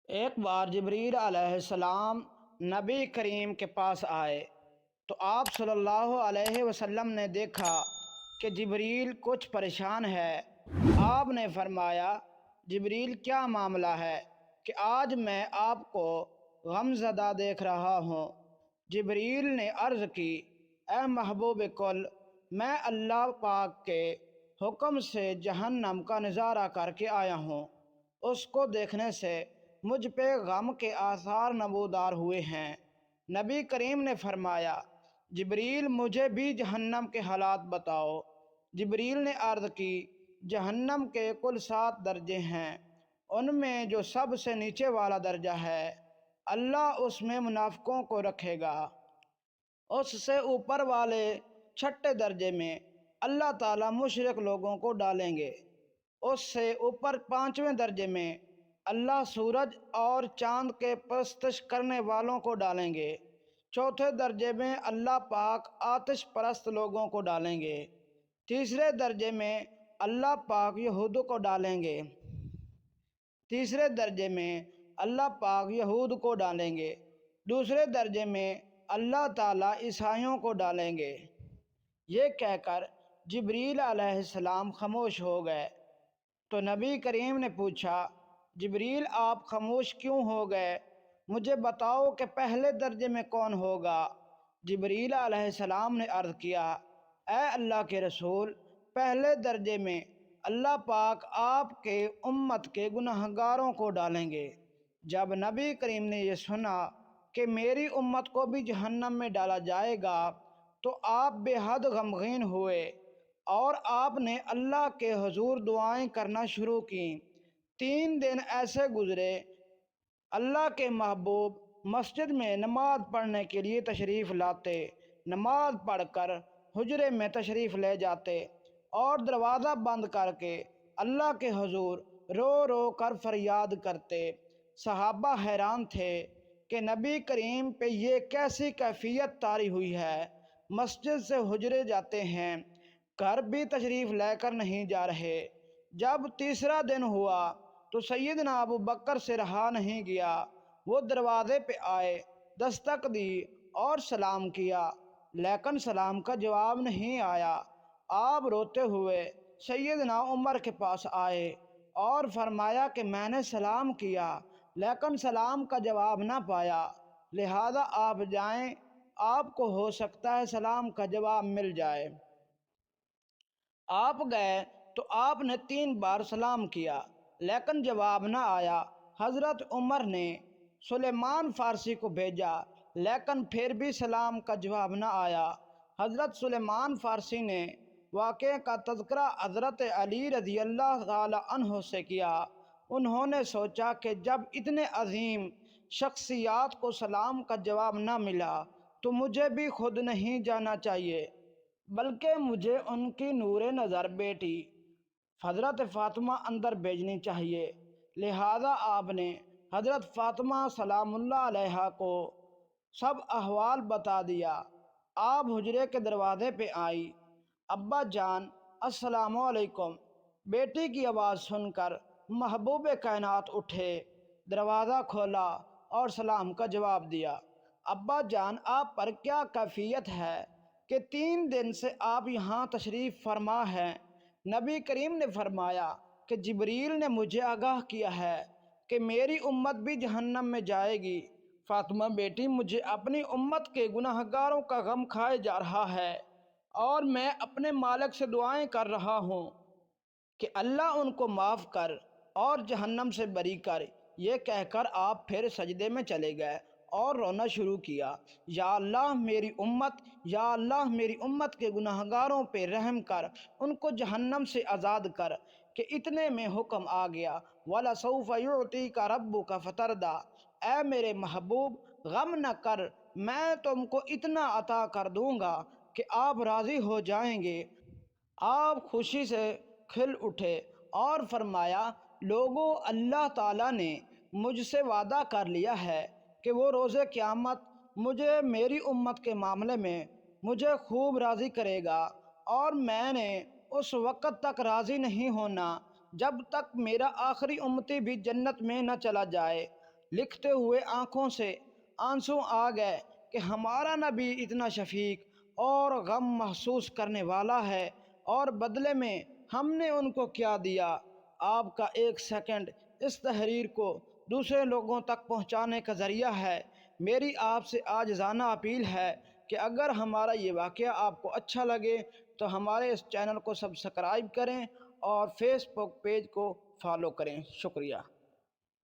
ایک بار جبریل علیہ السلام نبی کریم کے پاس آئے تو آپ صلی اللہ علیہ وسلم نے دیکھا کہ جبریل کچھ پریشان ہے۔ آپ نے فرمایا، جبریل کیا معاملہ ہے کہ آج میں آپ کو غم زدہ دیکھ رہا ہوں؟ جبریل نے عرض کی، اے محبوب کل، میں اللہ پاک کے حکم سے جہنم کا نظارہ کر کے آیا ہوں۔ اس کو دیکھنے سے مجھ پہ غم کے آثار نمودار ہوئے ہیں۔ نبی کریم نے فرمایا، جبریل مجھے بھی جہنم کے حالات بتاؤ۔ جبریل نے عرض کی، جہنم کے کل 7 درجے ہیں، ان میں جو سب سے نیچے والا درجہ ہے، اللہ اس میں منافقوں کو رکھے گا۔ اس سے اوپر والے 6 درجے میں اللہ تعالیٰ مشرک لوگوں کو ڈالیں گے۔ اس سے اوپر 5ویں درجے میں اللہ سورج اور چاند کے پرستش کرنے والوں کو ڈالیں گے۔ 4تھے درجے میں اللہ پاک آتش پرست لوگوں کو ڈالیں گے۔ تیسرے درجے میں اللہ پاک یہود کو ڈالیں گے۔ تیسرے درجے میں اللہ پاک یہود کو ڈالیں گے۔ دوسرے درجے میں اللہ تعالیٰ عیسائیوں کو ڈالیں گے۔ یہ کہہ کر جبریل علیہ السلام خاموش ہو گئے تو نبی کریم نے پوچھا، جبریل آپ خاموش کیوں ہو گئے؟ مجھے بتاؤ کہ پہلے درجے میں کون ہوگا؟ جبریل علیہ السلام نے عرض کیا، اے اللہ کے رسول، پہلے درجے میں اللہ پاک آپ کے امت کے گناہگاروں کو ڈالیں گے۔ جب نبی کریم نے یہ سنا کہ میری امت کو بھی جہنم میں ڈالا جائے گا تو آپ بے حد غمگین ہوئے اور آپ نے اللہ کے حضور دعائیں کرنا شروع کیں۔ 3 دن ایسے گزرے، اللہ کے محبوب مسجد میں نماز پڑھنے کے لیے تشریف لاتے، نماز پڑھ کر حجرے میں تشریف لے جاتے اور دروازہ بند کر کے اللہ کے حضور رو رو کر فریاد کرتے۔ صحابہ حیران تھے کہ نبی کریم پہ یہ کیسی کیفیت طاری ہوئی ہے، مسجد سے حجرے جاتے ہیں، گھر بھی تشریف لے کر نہیں جا رہے۔ جب تیسرا دن ہوا تو سیدنا ابو بکر سے رہا نہیں گیا، وہ دروازے پہ آئے، دستک دی اور سلام کیا، لیکن سلام کا جواب نہیں آیا۔ آپ روتے ہوئے سیدنا عمر کے پاس آئے اور فرمایا کہ میں نے سلام کیا لیکن سلام کا جواب نہ پایا، لہذا آپ جائیں، آپ کو ہو سکتا ہے سلام کا جواب مل جائے۔ آپ گئے تو آپ نے 3 بار سلام کیا لیکن جواب نہ آیا۔ حضرت عمر نے سلیمان فارسی کو بھیجا لیکن پھر بھی سلام کا جواب نہ آیا۔ حضرت سلیمان فارسی نے واقعے کا تذکرہ حضرت علی رضی اللہ تعالی عنہ سے کیا۔ انہوں نے سوچا کہ جب اتنے عظیم شخصیات کو سلام کا جواب نہ ملا تو مجھے بھی خود نہیں جانا چاہیے بلکہ مجھے ان کی نور نظر بیٹی حضرت فاطمہ اندر بھیجنی چاہیے۔ لہذا آپ نے حضرت فاطمہ سلام اللہ علیہا کو سب احوال بتا دیا۔ آپ حجرے کے دروازے پہ آئی، ابا جان السلام علیکم۔ بیٹی کی آواز سن کر محبوب کائنات اٹھے، دروازہ کھولا اور سلام کا جواب دیا۔ ابا جان آپ پر کیا کیفیت ہے کہ 3 دن سے آپ یہاں تشریف فرما ہیں؟ نبی کریم نے فرمایا کہ جبریل نے مجھے آگاہ کیا ہے کہ میری امت بھی جہنم میں جائے گی۔ فاطمہ بیٹی، مجھے اپنی امت کے گناہگاروں کا غم کھائے جا رہا ہے اور میں اپنے مالک سے دعائیں کر رہا ہوں کہ اللہ ان کو معاف کر اور جہنم سے بری کر۔ یہ کہہ کر آپ پھر سجدے میں چلے گئے اور رونا شروع کیا، یا اللہ میری امت، یا اللہ میری امت کے گناہگاروں پہ رحم کر، ان کو جہنم سے آزاد کر۔ کہ اتنے میں حکم آ گیا، وَلَسَوْفَ يُعْطِيكَ رَبُّكَ فَتَرْضَىٰ، اے میرے محبوب غم نہ کر، میں تم کو اتنا عطا کر دوں گا کہ آپ راضی ہو جائیں گے۔ آپ خوشی سے کھل اٹھے اور فرمایا، لوگوں، اللہ تعالیٰ نے مجھ سے وعدہ کر لیا ہے کہ وہ روز قیامت مجھے میری امت کے معاملے میں مجھے خوب راضی کرے گا، اور میں نے اس وقت تک راضی نہیں ہونا جب تک میرا آخری امتی بھی جنت میں نہ چلا جائے۔ لکھتے ہوئے آنکھوں سے آنسو آ گئے کہ ہمارا نبی اتنا شفیق اور غم محسوس کرنے والا ہے، اور بدلے میں ہم نے ان کو کیا دیا۔ آپ کا ایک سیکنڈ اس تحریر کو دوسرے لوگوں تک پہنچانے کا ذریعہ ہے۔ میری آپ سے عاجزانہ اپیل ہے کہ اگر ہمارا یہ واقعہ آپ کو اچھا لگے تو ہمارے اس چینل کو سبسکرائب کریں اور فیس بک پیج کو فالو کریں۔ شکریہ۔